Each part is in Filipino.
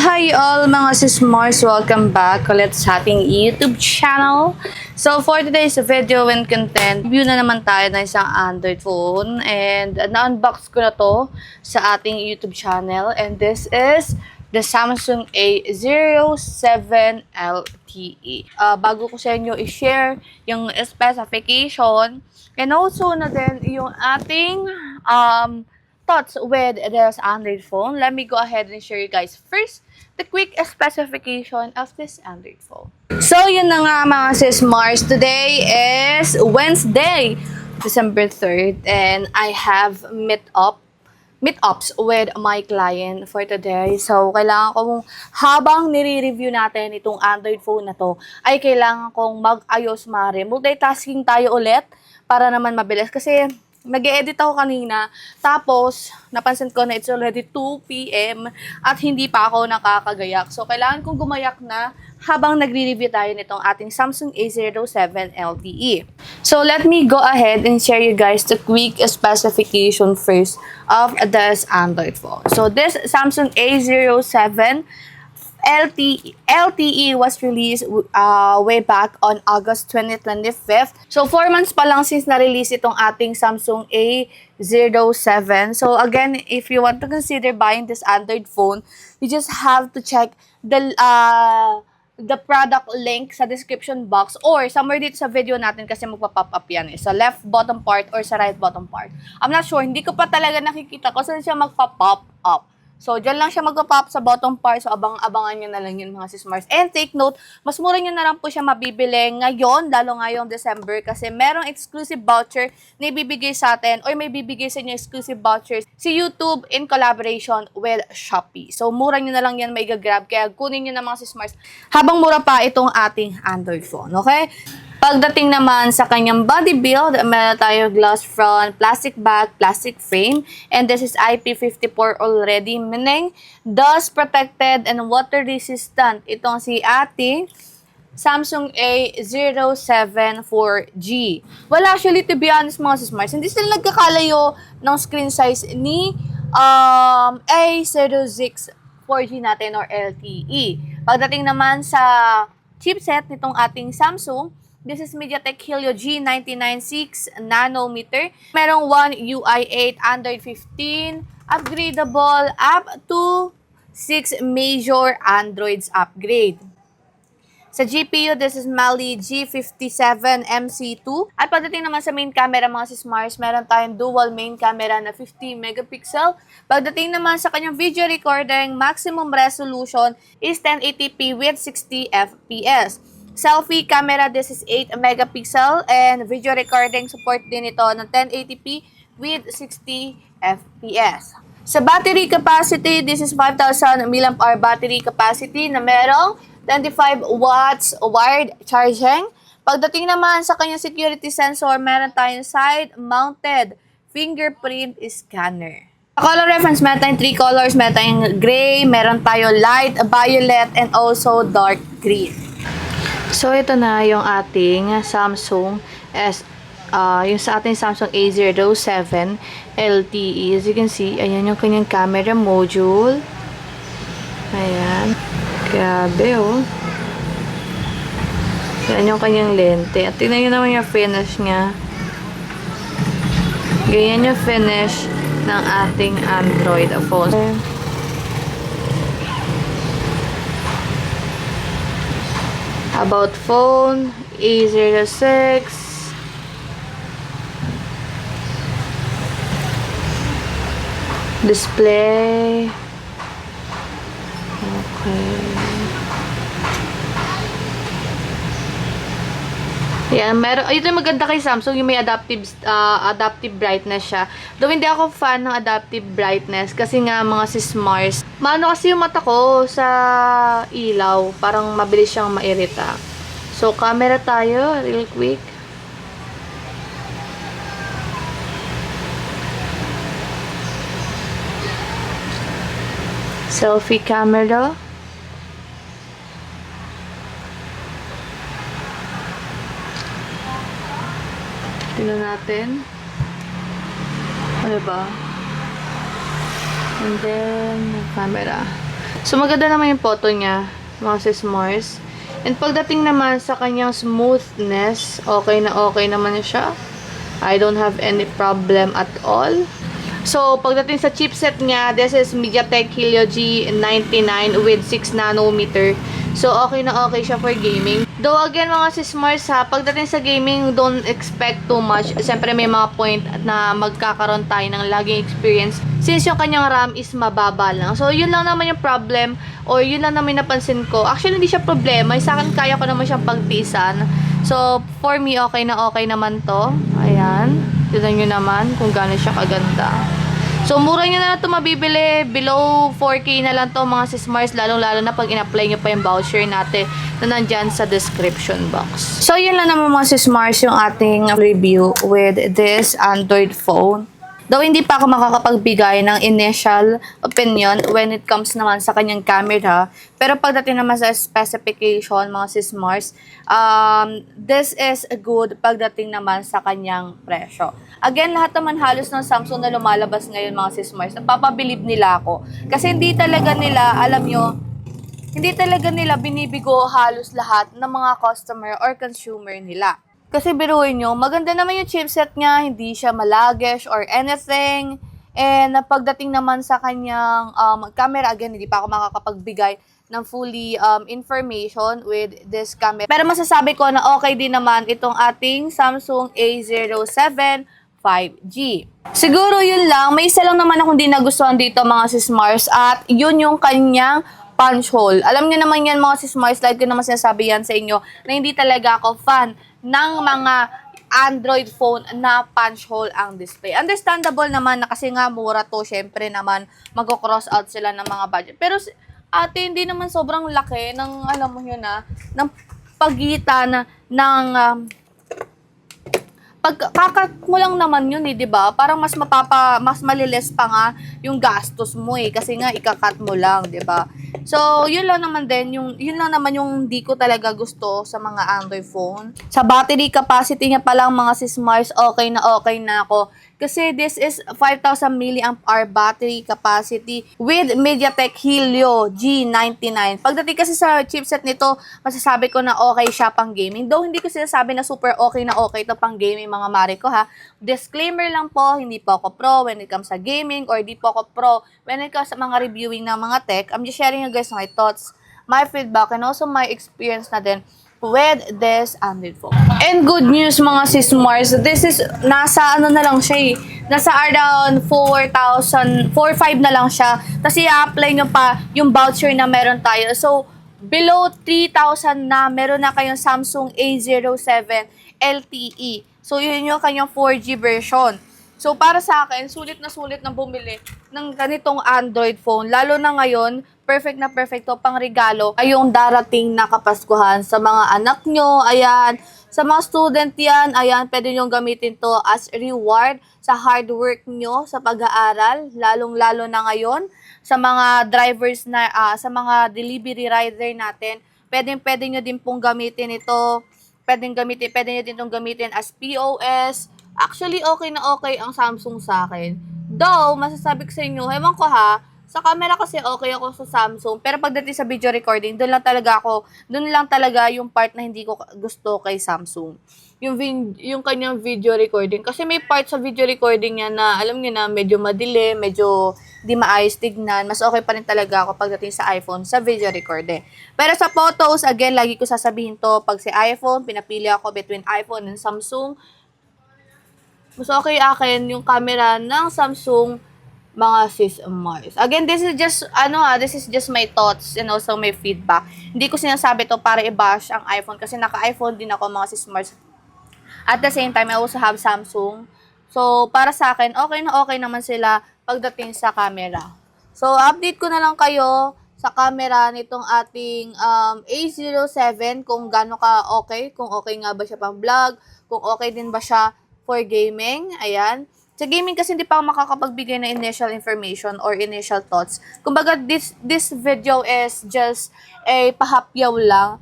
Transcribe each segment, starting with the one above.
Hi all mga sismars! Welcome back ulit sa ating YouTube channel. So for today's video and content, review na naman tayo ng isang Android phone and na-unbox ko na to sa ating YouTube channel, and this is the Samsung A07 LTE. Bago ko sa inyo i-share yung specification and also na din yung ating thoughts with this Android phone, let me go ahead and share you guys first the quick specification of this Android phone. So, yun na nga mga sismars. Today is Wednesday, December 3rd, and I have meetups with my client for today. So, kailangan kong, habang nire-review natin itong Android phone na to, ay kailangan kong mag-ayos mare. Multitasking tayo ulit para naman mabilis. Kasi, nag-edit ako kanina, tapos napansin ko na it's already 2 p.m. at hindi pa ako nakakagayak. So, kailangan kong gumayak na habang nagre-review tayo nitong ating Samsung A07 LTE. So, let me go ahead and share you guys the quick specification first of this Android phone. So, this Samsung A07 LTE was released way back on August 2025. So, 4 months pa lang since na-release itong ating Samsung A07. So, again, if you want to consider buying this Android phone, you just have to check the product link sa description box or somewhere dito sa video natin kasi magpa-pop up yan sa left bottom part or sa right bottom part. I'm not sure, hindi ko pa talaga nakikita kung saan siya magpa-pop up. So, dyan lang siya mag-pop sa bottom part. So, abangan nyo na lang yun mga sismars. And take note, mas mura nyo na lang po siya mabibili ngayon, lalo ngayong December, kasi merong exclusive voucher na ibibigay sa atin or may bibigay sa inyo exclusive vouchers si YouTube in collaboration with Shopee. So, mura nyo na lang yan maigagrab. Kaya kunin nyo na mga sismars habang mura pa itong ating Android phone. Okay? Pagdating naman sa kanyang body build, meron tayo glass front, plastic back, plastic frame, and this is IP54 already, meaning dust protected and water resistant. Itong si ating Samsung A07 4G. Well, actually, to be honest mga sismars, hindi sila nagkakalayo ng screen size ni A06 4G natin or LTE. Pagdating naman sa chipset nitong ating Samsung, this is MediaTek Helio G99 6 nanometer. Merong 1 UI 8, Android 15, upgradable up to 6 major Androids upgrade. Sa GPU, this is Mali G57 MC2. At pagdating naman sa main camera mga sismars, meron tayong dual main camera na 50 megapixel. Pagdating naman sa kanyang video recording, maximum resolution is 1080p with 60 fps. Selfie camera, this is 8 megapixel and video recording support din ito ng 1080p with 60 fps. Sa battery capacity, this is 5,000 mAh battery capacity na merong 25 watts wired charging. Pagdating naman sa kanyang security sensor, meron tayong side-mounted fingerprint scanner. Sa color reference, meron tayong 3 colors. Meron tayong gray, meron tayong light, violet, and also dark green. So, ito na yung ating Samsung yung sa ating Samsung A07 LTE. As you can see, ayan yung kanyang camera module. Ayan. Grabe, oh. Ayan yung kanyang lente. At tingnan nyo naman yung finish niya. Ganyan yung finish ng ating Android phone. About phone, A06. Display. Okay. Yan, ito yung maganda kay Samsung, yung may adaptive brightness siya. Though hindi ako fan ng adaptive brightness kasi nga mga sismars, maano kasi yung mata ko sa ilaw, parang mabilis siyang mairita. So, camera tayo, real quick. Selfie camera. Tingnan natin. Ano ba? And then, camera. So, maganda naman yung photo niya, mga sis Mars. And pagdating naman sa kanyang smoothness, okay naman siya. I don't have any problem at all. So, pagdating sa chipset niya, this is MediaTek Helio G99 with 6 nanometer. So, okay siya for gaming. Though, again, mga sis Mars ha, pagdating sa gaming, don't expect too much. Siyempre, may mga point na magkakaroon tayo ng laging experience since yung kanyang RAM is mababa lang. So, yun lang naman yung problem or yun lang naman napansin ko. Actually, hindi siya problema. Sa akin, kaya ko naman siyang pagtisan. So, for me, okay naman to. Ayan. Tignan nyo naman kung gaano siya kaganda. So, mura nyo na ito mabibili. Below 4K na lang to mga sis Mars. Lalong-lalo na pag in-apply nyo pa yung voucher natin na nandyan sa description box. So, yun lang naman mga sis Mars yung ating review with this Android phone. Though hindi pa ako makakapagbigay ng initial opinion when it comes naman sa kanyang camera. Pero pagdating naman sa specification, mga sis Mars, this is good pagdating naman sa kanyang presyo. Again, lahat naman halos ng Samsung na lumalabas ngayon, mga sis Mars, napapabilib nila ako. Kasi hindi talaga nila, alam nyo, hindi talaga nila binibigo halos lahat ng mga customer or consumer nila. Kasi biruin nyo, maganda naman yung chipset niya, hindi siya malagish or anything. And pagdating naman sa kanyang camera, again, hindi pa ako makakapagbigay ng fully information with this camera. Pero masasabi ko na okay din naman itong ating Samsung A07 5G. Siguro yun lang, may isa lang naman akong di nagustuhan dito mga sis Mars at yun yung kanyang punch hole. Alam niyo naman yan mga sis Mars, like ko naman sinasabi yan sa inyo na hindi talaga ako fan ng mga Android phone na punch hole ang display. Understandable naman na kasi nga mura to, syempre naman mag-cross out sila ng mga budget. Pero ate, hindi naman sobrang laki ng, alam mo yun ng pagitan ng pagkakat mo lang naman yun 'di ba? Parang mas maliles pa nga yung gastos mo kasi nga ikakat mo lang, 'di ba? So, yun lang naman yung di ko talaga gusto sa mga Android phone. Sa battery capacity niya pa lang mga sis Mars, okay na ako. Kasi this is 5,000 mAh battery capacity with MediaTek Helio G99. Pagdating kasi sa chipset nito, masasabi ko na okay siya pang gaming. Though hindi ko sinasabi na super okay ito pang gaming mga mare ko ha. Disclaimer lang po, hindi po ako pro when it comes sa gaming or di po ako pro when it comes sa mga reviewing ng mga tech. I'm just sharing you guys my thoughts, my feedback, and also my experience na din with this Android phone. And good news mga sis Mars, this is nasa na lang siya nasa around 4,000, 4,500 na lang siya. Tapos i-apply nyo pa yung voucher na meron tayo. So, below 3,000 na, meron na kayong Samsung A07 LTE. So, yun yung kanyang 4G version. So, para sa akin, sulit na bumili ng ganitong Android phone. Lalo na ngayon, perfect to pang regalo ay yung darating na Kapaskuhan sa mga anak nyo. Ayan, sa mga student yan, ayan, pwede nyo gamitin to as reward sa hard work nyo sa pag-aaral. Lalong-lalo na ngayon, sa mga drivers na, sa mga delivery rider natin, pwede nyo din pong gamitin ito. Pwede nyo din itong gamitin as POS. Actually, okay ang Samsung sa akin. Though, masasabi ko sa inyo, ewan ko ha, sa camera kasi okay ako sa Samsung, pero pagdating sa video recording, doon lang talaga yung part na hindi ko gusto kay Samsung. Yung kanyang video recording. Kasi may part sa video recording niya na, alam niyo na, medyo madili, medyo di maayos tignan. Mas okay pa rin talaga ako pagdating sa iPhone, sa video recording. Pero sa photos, again, lagi ko sasabihin to, pag si iPhone, pinapili ako between iPhone and Samsung. Mas okay akin yung camera ng Samsung, mga sis Mars. Again, this is just my thoughts and also my feedback. Hindi ko sinasabi to para i-bash ang iPhone kasi naka-iPhone din ako, mga sis Mars. At the same time, I also have Samsung. So, para sa akin, okay naman sila pagdating sa camera. So, update ko na lang kayo sa camera nitong ating A07 kung gaano ka okay, kung okay nga ba siya pang vlog, kung okay din ba siya for gaming. Ayan. Sa gaming kasi hindi pa ako makakapagbigay ng initial information or initial thoughts. Kumbaga, this video is just a pahapyaw lang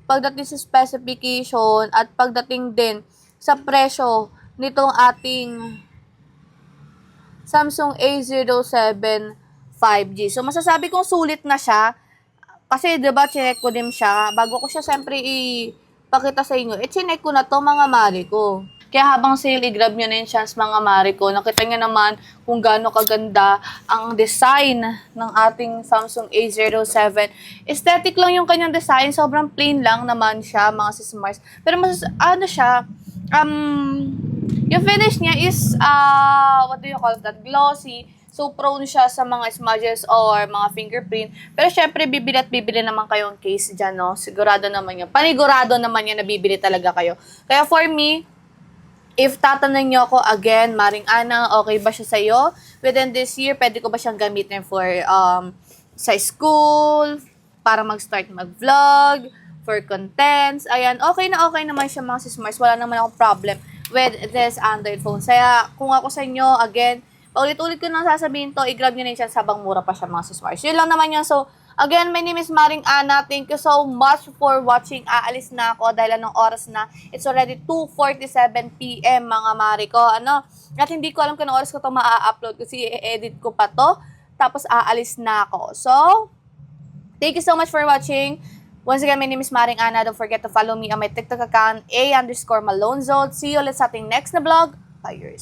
pagdating sa specification at pagdating din sa presyo nitong ating Samsung A07 5G. So, masasabi kong sulit na siya. Kasi, diba, chinek ko din siya. Bago ko siya, siyempre, ipakita sa inyo. Chinek ko na to, mga mare ko. Kaya habang sale, i-grab nyo na yung chance, mga mare ko. Nakita nyo naman kung gaano kaganda ang design ng ating Samsung A07. Aesthetic lang yung kanyang design. Sobrang plain lang naman siya, mga sis Mars. Pero ano siya, yung finish niya is, what do you call that? Glossy. So, prone siya sa mga smudges or mga fingerprint. Pero, syempre, bibili at bibili naman kayong case dyan, no? Sigurado naman yan. Panigurado naman yan na bibili talaga kayo. Kaya, for me, if tatanong nyo ako, again, Maring Ana, okay ba siya sa'yo? Within this year, pwede ko ba siyang gamitin for, sa school, para mag-start mag-vlog, for contents, ayan, okay naman siya, mga sis Mars. Wala naman akong problem with this Android phone. Kaya, kung ako sa inyo, again, paulit-ulit ko nang sasabihin to, i-grab nyo na yung chance habang mura pa siya, mga sis Mars. Yun lang naman yun. So, again, my name is Maring Ana. Thank you so much for watching. Aalis na ako dahil anong oras na. It's already 2:47 PM, mga mari ko. At hindi ko alam kung anong oras ko to maa-upload kasi i-edit ko pa to. Tapos, aalis na ako. So, thank you so much for watching. Once again, my name is Maring Ana. Don't forget to follow me on my TikTok account, A_Malonzo. See you ulit sa ating next na vlog. Bye, yours.